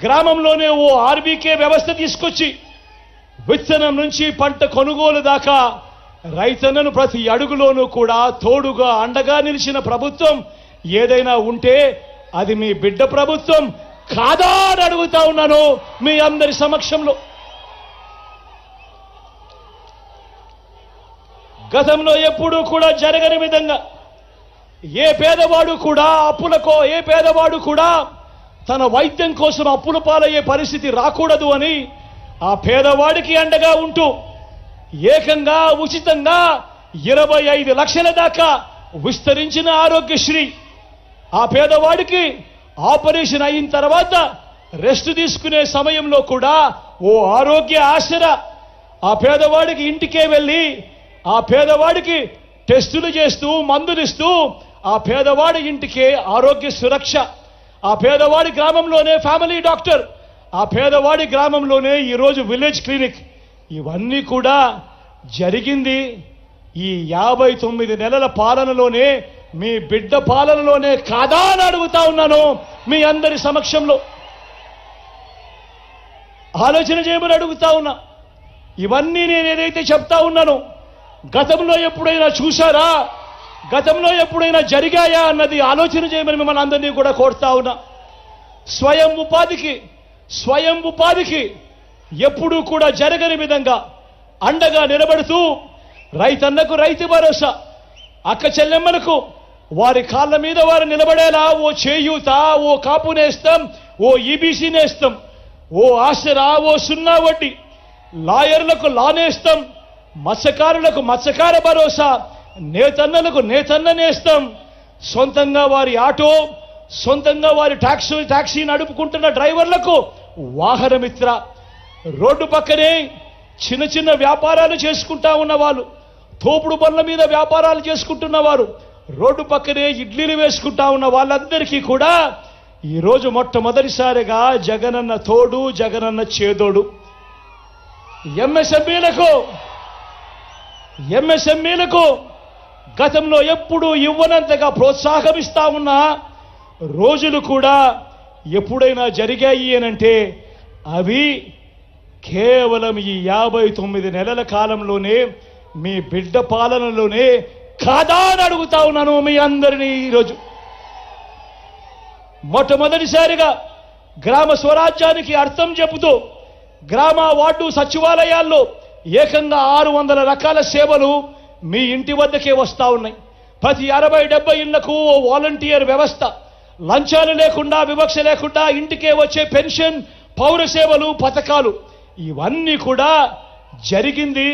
గ్రామంలోనే ఓ ఆర్బీకే వ్యవస్థ తీసుకొచ్చి విత్తనం నుంచి పంట కొనుగోలు దాకా రైతన్నను ప్రతి అడుగులోనూ కూడా తోడుగా అండగా నిలిచిన ప్రభుత్వం ఏదైనా ఉంటే అది మీ బిడ్డ ప్రభుత్వం కాదా అని అడుగుతా ఉన్నాను మీ అందరి సమక్షంలో. గతంలో ఎప్పుడూ కూడా జరగని విధంగా ఏ పేదవాడు కూడా తన వైద్యం కోసం అప్పుల పాలయ్యే పరిస్థితి రాకూడదు అని ఆ పేదవాడికి అండగా ఉంటూ ఏకంగా ఉచితంగా 25 లక్షల దాకా విస్తరించిన ఆరోగ్యశ్రీ, ఆ పేదవాడికి ఆపరేషన్ అయిన తర్వాత రెస్ట్ తీసుకునే సమయంలో కూడా ఓ ఆరోగ్య ఆసరా, ఆ పేదవాడికి ఇంటికే వెళ్ళి ఆ పేదవాడికి టెస్టులు చేస్తూ మందులిస్తూ ఆ పేదవాడి ఇంటికే ఆరోగ్య సురక్ష, ఆ పేదవాడి గ్రామంలోనే ఫ్యామిలీ డాక్టర్, ఆ పేదవాడి గ్రామంలోనే ఈరోజు విలేజ్ క్లినిక్. ఇవన్నీ కూడా జరిగింది ఈ 59 నెలల పాలనలోనే, మీ బిడ్డ పాలనలోనే కాదా అని అడుగుతా ఉన్నాను మీ అందరి సమక్షంలో. ఆలోచన చేయమని అడుగుతా ఉన్నా. ఇవన్నీ నేను ఏదైతే చెప్తా ఉన్నానో గతంలో ఎప్పుడైనా చూశారా, గతంలో ఎప్పుడైనా జరిగాయా అన్నది ఆలోచన చేయమని మిమ్మల్ని అందరినీ కూడా కోరుతా ఉన్నా. స్వయం ఉపాధికి ఎప్పుడూ కూడా జరగని విధంగా అండగా నిలబడుతూ రైతన్నకు రైతు భరోసా, అక్క చెల్లెమ్మలకు వారి కాళ్ళ మీద వారు నిలబడేలా ఓ చేయూత, ఓ కాపు నేస్తం, ఓ ఈబీసీ నేస్తం, ఓ ఆసరా, ఓ సున్నా వడ్డీ, లాయర్లకు లా నేస్తం, మత్స్యకారులకు మత్స్యకార భరోసా, నేతన్నలకు నేతన్న నేస్తం, సొంతంగా వారి ఆటో, సొంతంగా వారి టాక్సీ నడుపుకుంటున్న డ్రైవర్లకు వాహనమిత్ర, రోడ్డు పక్కనే చిన్న చిన్న వ్యాపారాలు చేసుకుంటా ఉన్న వాళ్ళు, తోపుడు బండ్ల మీద వ్యాపారాలు చేసుకుంటున్న వారు, రోడ్డు పక్కనే ఇడ్లీలు వేసుకుంటా ఉన్న వాళ్ళందరికీ కూడా ఈరోజు మొట్టమొదటిసారిగా జగనన్న తోడు, జగనన్న చేదోడు. ఎంఎస్ఎంఈలకు గతంలో ఎప్పుడూ ఇవ్వనంతగా ప్రోత్సాహమిస్తా ఉన్న రోజులు కూడా ఎప్పుడైనా జరిగాయి అనంటే అవి కేవలం ఈ 59 నెలల కాలంలోనే, మీ బిడ్డ పాలనలోనే కాదా అని అడుగుతా ఉన్నాను మీ అందరినీ. ఈరోజు మొట్టమొదటిసారిగా గ్రామ స్వరాజ్యానికి అర్థం చెబుతూ గ్రామ వార్డు సచివాలయాల్లో ఏకంగా 600 రకాల సేవలు మీ ఇంటి వద్దకే వస్తా ఉన్నాయి. ప్రతి 60-70 ఇళ్లకు ఓ వాలంటీర్ వ్యవస్థ, లంచాలు లేకుండా, వివక్ష లేకుండా ఇంటికే వచ్చే పెన్షన్, పౌర సేవలు, పథకాలు, ఇవన్నీ కూడా జరిగింది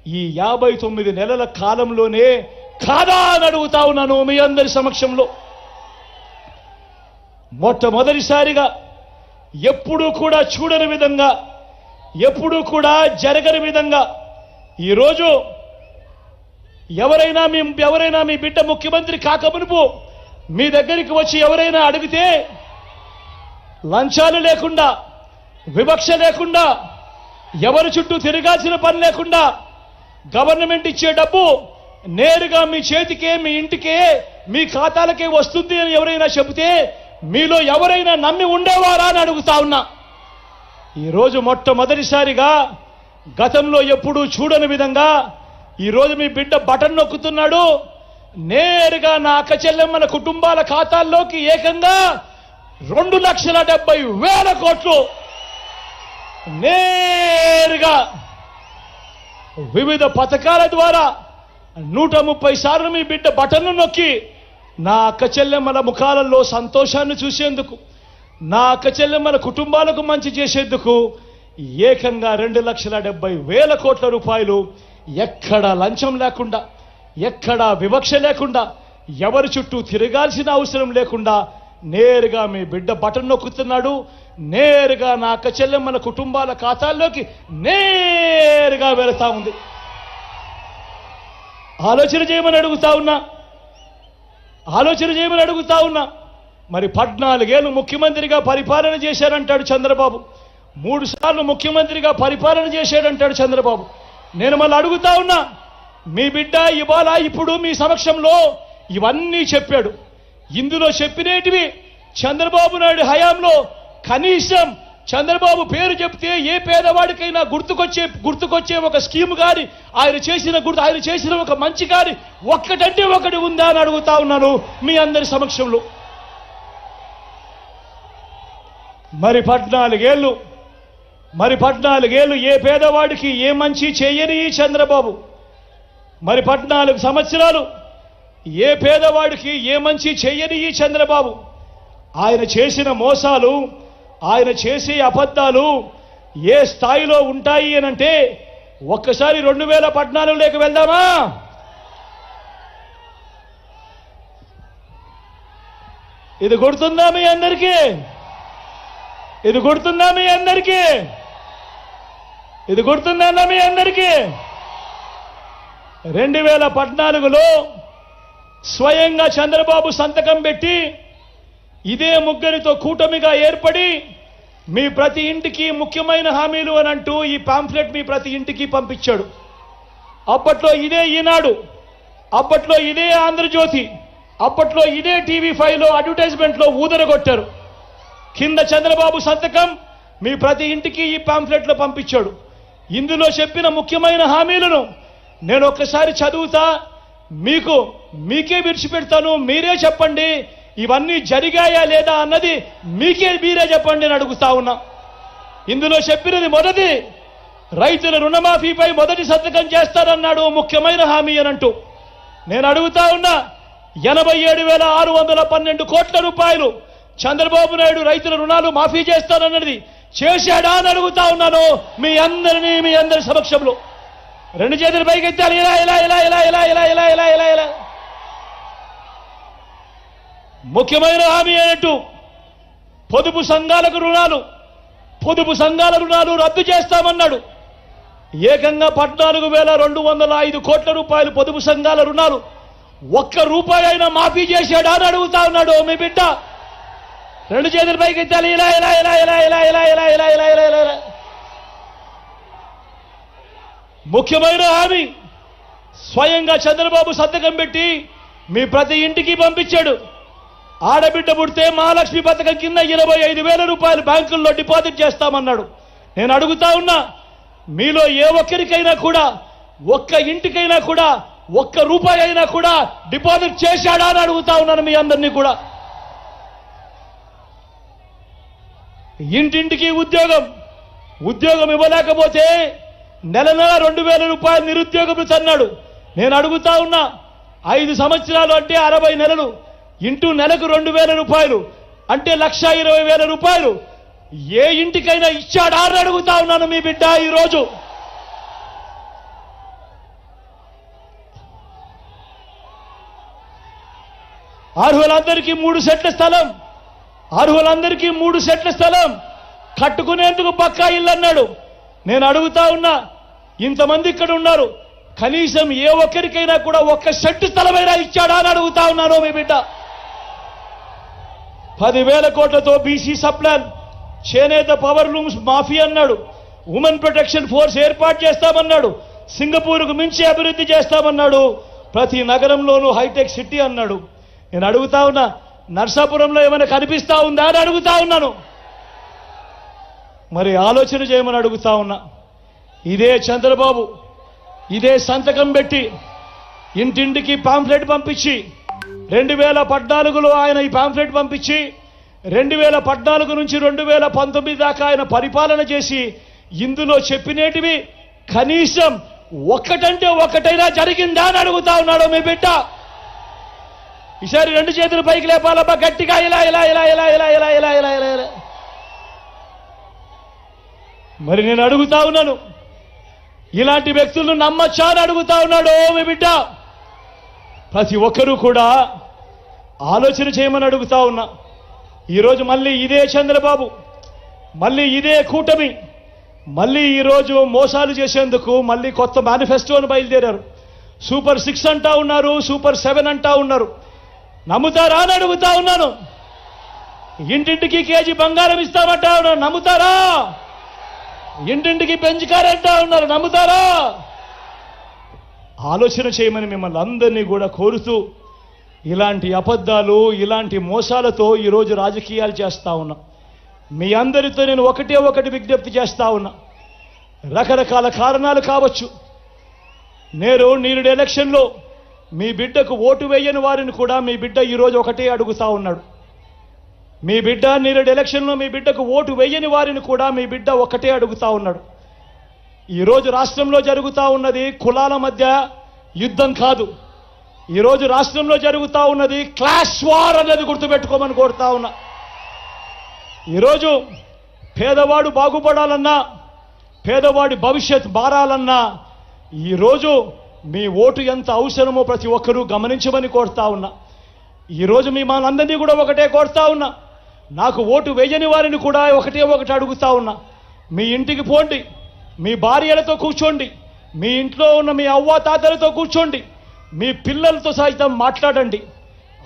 ఈ 59 నెలల కాలంలోనే కాదా అని అడుగుతా ఉన్నాను మీ అందరి సమక్షంలో. మొట్టమొదటిసారిగా ఎప్పుడూ కూడా చూడని విధంగా, ఎప్పుడూ కూడా జరగని విధంగా ఈరోజు ఎవరైనా మీ బిడ్డ ముఖ్యమంత్రి కాకమునుపు మీ దగ్గరికి వచ్చి ఎవరైనా అడిగితే లంచాలు లేకుండా, వివక్ష లేకుండా, ఎవరి చుట్టూ తిరగాల్సిన పని లేకుండా గవర్నమెంట్ ఇచ్చే డబ్బు నేరుగా మీ చేతికే, మీ ఇంటికే, మీ ఖాతాలకే వస్తుంది అని ఎవరైనా చెబితే మీలో ఎవరైనా నమ్మి ఉండేవారా అని అడుగుతా ఉన్నా. ఈరోజు మొట్టమొదటిసారిగా గతంలో ఎప్పుడూ చూడని విధంగా ఈరోజు మీ బిడ్డ బటన్ నొక్కుతున్నాడు. నేరుగా నా అక్క చెల్లెమ్మల కుటుంబాల ఖాతాల్లోకి ఏకంగా 2,70,000 కోట్లు నేరుగా వివిధ పథకాల ద్వారా 130 సార్లు మీ బిడ్డ బటన్ను నొక్కి నా అక్క చెల్లెమ్మల ముఖాలలో సంతోషాన్ని చూసేందుకు, నా అక్క చెల్లెమ్మల కుటుంబాలకు మంచి చేసేందుకు ఏకంగా 2,70,000 కోట్ల రూపాయలు ఎక్కడా లంచం లేకుండా, ఎక్కడా వివక్ష లేకుండా, ఎవరి చుట్టూ తిరగాల్సిన అవసరం లేకుండా నేరుగా మీ బిడ్డ బటన్ నొక్కుతున్నాడు. నేరుగా నా అక్క చెల్లెమ్మల కుటుంబాల ఖాతాల్లోకి నేరుగా వెళతా ఉంది. ఆలోచన చేయమని అడుగుతా ఉన్నా. మరి 14 ఏళ్ళు ముఖ్యమంత్రిగా పరిపాలన చేశారంటాడు చంద్రబాబు, 3 సార్లు ముఖ్యమంత్రిగా పరిపాలన చేశాడంటాడు చంద్రబాబు. నేను మళ్ళీ అడుగుతా ఉన్నా, మీ బిడ్డ ఇవాళ ఇప్పుడు మీ సమక్షంలో ఇవన్నీ చెప్పాడు. ఇందులో చెప్పినేటివి చంద్రబాబు నాయుడు హయాంలో కనీసం చంద్రబాబు పేరు చెప్తే ఏ పేదవాడికైనా గుర్తుకొచ్చే ఒక స్కీమ్ గాని ఆయన చేసిన ఒక మంచి గాని ఒక్కటంటే ఒకటి ఉందా అని అడుగుతా ఉన్నాను మీ అందరి సమక్షంలో. మరి 14 ఏళ్ళు ఏ పేదవాడికి ఏ మంచి చేయని ఈ చంద్రబాబు, మరి 14 సంవత్సరాలు ఏ పేదవాడికి ఏ మంచి చేయని ఈ చంద్రబాబు, ఆయన చేసిన మోసాలు, ఆయన చేసే అబద్ధాలు ఏ స్థాయిలో ఉంటాయి అనంటే ఒక్కసారి 2014లోకి వెళ్దామా? ఇది గుర్తుందా మీ అందరికీ? ఇది గుర్తుందా మీ అందరికీ? ఇది గుర్తుందా మీ అందరికీ? 2014లో స్వయంగా చంద్రబాబు సంతకం పెట్టి ఇదే ముగ్గురితో కూటమిగా ఏర్పడి మీ ప్రతి ఇంటికి ముఖ్యమైన హామీలు అని అంటూ ఈ పాంఫ్లెట్ మీ ప్రతి ఇంటికి పంపించాడు. అప్పట్లో ఇదే ఈనాడు, అప్పట్లో ఇదే ఆంధ్రజ్యోతి, అప్పట్లో ఇదే TV5లో అడ్వర్టైజ్మెంట్లో ఊదరగొట్టారు. కింద చంద్రబాబు సంతకం మీ ప్రతి ఇంటికి ఈ పాంఫ్లెట్లో పంపించాడు. ఇందులో చెప్పిన ముఖ్యమైన హామీలను నేను ఒక్కసారి చదువుతా, మీకే విడిచిపెడతాను. మీరే చెప్పండి ఇవన్నీ జరిగాయా లేదా అన్నది మీరే చెప్పండి అని అడుగుతా ఉన్నా. ఇందులో చెప్పినది మొదటి, రైతుల రుణమాఫీపై మొదటి సంతకం చేస్తారన్నాడు ముఖ్యమైన హామీ అనంటూ. నేను అడుగుతా ఉన్నా, 87,612 కోట్ల రూపాయలు చంద్రబాబు నాయుడు రైతుల రుణాలు మాఫీ చేస్తారన్నది చేశాడా అని అడుగుతా ఉన్నాను మీ అందరి సమక్షంలో. 2 చేతులు పైకెత్తాలి. ఇలా ఇలా ఇలా ఇలా ఇలా ఇలా ఇలా ఇలా ఇలా ఇలా ముఖ్యమైన హామీ అన్నట్టు పొదుపు సంఘాల రుణాలు రద్దు చేస్తామన్నాడు. ఏకంగా 14,205 కోట్ల రూపాయలు పొదుపు సంఘాల రుణాలు ఒక్క రూపాయి అయినా మాఫీ చేశాడా అని అడుగుతా ఉన్నాడు మీ బిడ్డ. 2 చేతులు పైకి ఎత్తాలి. ఇలా ఇలా ఇలా ఇలా ఇలా ఇలా ఇలా ఇలా ఇలా ఇలా ఇలా ముఖ్యమైన హామీ స్వయంగా చంద్రబాబు సంతకం పెట్టి మీ ప్రతి ఇంటికి పంపించాడు. ఆడబిడ్డ పుడితే మహాలక్ష్మి పథకం కింద 25,000 రూపాయలు బ్యాంకుల్లో డిపాజిట్ చేస్తామన్నాడు. నేను అడుగుతా ఉన్నా, మీలో ఏ ఒక్కరికైనా కూడా, ఒక్క ఇంటికైనా కూడా, ఒక్క రూపాయి అయినా కూడా డిపాజిట్ చేశాడా అని అడుగుతా ఉన్నాను మీ అందరినీ కూడా. ఇంటింటికి ఉద్యోగం ఇవ్వలేకపోతే నెల 2,000 రూపాయలు నిరుద్యోగం అన్నాడు. నేను అడుగుతా ఉన్నా, 5 సంవత్సరాలు అంటే 60 నెలలు ఇంటూ నెలకు 2,000 రూపాయలు అంటే 1,20,000 రూపాయలు ఏ ఇంటికైనా ఇచ్చాడా అని అడుగుతా ఉన్నాను మీ బిడ్డ. ఈరోజు అర్హులందరికీ 3 సెట్ల స్థలం కట్టుకునేందుకు పక్కా ఇల్లు అన్నాడు. నేను అడుగుతా ఉన్నా, ఇంతమంది ఇక్కడ ఉన్నారు, కనీసం ఏ ఒక్కరికైనా కూడా ఒక్క సెట్టు స్థలమైనా ఇచ్చాడా అని అడుగుతా ఉన్నాను మీ బిడ్డ. 10,000 కోట్లతో బీసీ సప్లాన్, చేనేత పవర్ లూమ్స్ మాఫీ అన్నాడు. ఉమెన్ ప్రొటెక్షన్ ఫోర్స్ ఏర్పాటు చేస్తామన్నాడు. సింగపూర్కు మించి అభివృద్ధి చేస్తామన్నాడు. ప్రతి నగరంలోనూ హైటెక్ సిటీ అన్నాడు. నేను అడుగుతా ఉన్నా, నర్సాపురంలో ఏమైనా కనిపిస్తా ఉందా అని అడుగుతా ఉన్నాను. మరి ఆలోచన చేయమని అడుగుతా ఉన్నా. ఇదే చంద్రబాబు ఇదే సంతకం పెట్టి ఇంటింటికి పాంఫ్లెట్ పంపించి 2014లో ఆయన ఈ పాంఫ్లెట్ పంపించి 2014 నుంచి 2019 దాకా ఆయన పరిపాలన చేసి ఇందులో చెప్పినేటివి కనీసం ఒక్కటంటే ఒక్కటైనా జరిగిందా అని అడుగుతా ఉన్నాడు మీ బిడ్డ. ఈసారి 2 చేతులు పైకి లేపాలబ్బా గట్టిగా. ఇలా ఇలా ఇలా ఇలా ఇలా ఇలా ఇలా ఇలా ఇలా ఇలా మరి నేను అడుగుతా ఉన్నాను, ఇలాంటి వ్యక్తులను నమ్మచ్చా అని అడుగుతా ఉన్నాడు మీ బిడ్డ. ప్రతి ఒక్కరూ కూడా ఆలోచన చేయమని అడుగుతా ఉన్నా. ఈరోజు మళ్ళీ ఇదే చంద్రబాబు, మళ్ళీ ఇదే కూటమి, మళ్ళీ ఈరోజు మోసాలు చేసేందుకు మళ్ళీ కొత్త మేనిఫెస్టోను బయలుదేరారు. సూపర్ 6 అంటా ఉన్నారు, సూపర్ 7 అంటా ఉన్నారు. నమ్ముతారా అని అడుగుతా ఉన్నాను. ఇంటింటికి కేజీ బంగారం ఇస్తామంటా ఉన్నారు, నమ్ముతారా? ఇంటింటికి పెంచుకారంటా ఉన్నారు, నమ్ముతారా? ఆలోచన చేయమని మిమ్మల్ని అందరినీ కూడా కోరుతూ, ఇలాంటి అబద్ధాలు, ఇలాంటి మోసాలతో ఈరోజు రాజకీయాలు చేస్తా ఉన్నాం. మీ అందరితో నేను ఒకటి విజ్ఞప్తి చేస్తా ఉన్నా. రకరకాల కారణాలు కావచ్చు. నేడు ఎలక్షన్లో మీ బిడ్డకు ఓటు వేయని వారిని కూడా మీ బిడ్డ ఈరోజు ఒకటే అడుగుతా ఉన్నాడు. మీ బిడ్డ నేడు ఎలక్షన్లో మీ బిడ్డకు ఓటు వేయని వారిని కూడా మీ బిడ్డ ఒకటే అడుగుతా ఉన్నాడు. ఈరోజు రాష్ట్రంలో జరుగుతూ ఉన్నది కులాల మధ్య యుద్ధం కాదు. ఈరోజు రాష్ట్రంలో జరుగుతూ ఉన్నది క్లాష్ వార్ అనేది గుర్తుపెట్టుకోమని కోరుతా ఉన్నా. ఈరోజు పేదవాడు బాగుపడాలన్నా, పేదవాడి భవిష్యత్ మారాలన్నా ఈరోజు మీ ఓటు ఎంత అవసరమో ప్రతి ఒక్కరూ గమనించమని కోరుతా ఉన్నా. ఈరోజు మీ మనందరినీ కూడా ఒకటే కోరుతా ఉన్నా. నాకు ఓటు వేయని వారిని కూడా ఒకటి అడుగుతా ఉన్నా. మీ ఇంటికి పోండి, మీ భార్యలతో కూర్చోండి, మీ ఇంట్లో ఉన్న మీ అవ్వ తాతలతో కూర్చోండి, మీ పిల్లలతో సైతం మాట్లాడండి,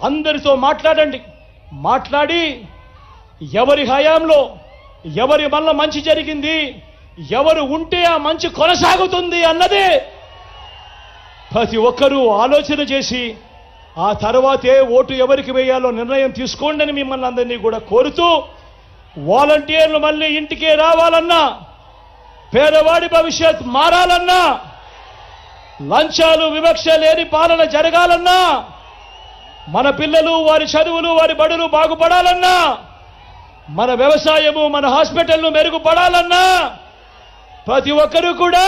అందరితో మాట్లాడండి. మాట్లాడి ఎవరి హయాంలో ఎవరి వల్ల మంచి జరిగింది, ఎవరు ఉంటే ఆ మంచి కొనసాగుతుంది అన్నదే ప్రతి ఒక్కరూ ఆలోచన చేసి ఆ తర్వాతే ఓటు ఎవరికి వేయాలో నిర్ణయం తీసుకోండి అని మిమ్మల్ని అందరినీ కూడా కోరుతూ, వాలంటీర్లు మళ్ళీ ఇంటికే రావాలన్నా, పేదవాడి భవిష్యత్ మారాలన్నా, లంచాలు వివక్ష లేని పాలన జరగాలన్నా, మన పిల్లలు వారి చదువులు వారి బడులు బాగుపడాలన్నా, మన వ్యవసాయము మన హాస్పిటల్ను మెరుగుపడాలన్నా ప్రతి ఒక్కరూ కూడా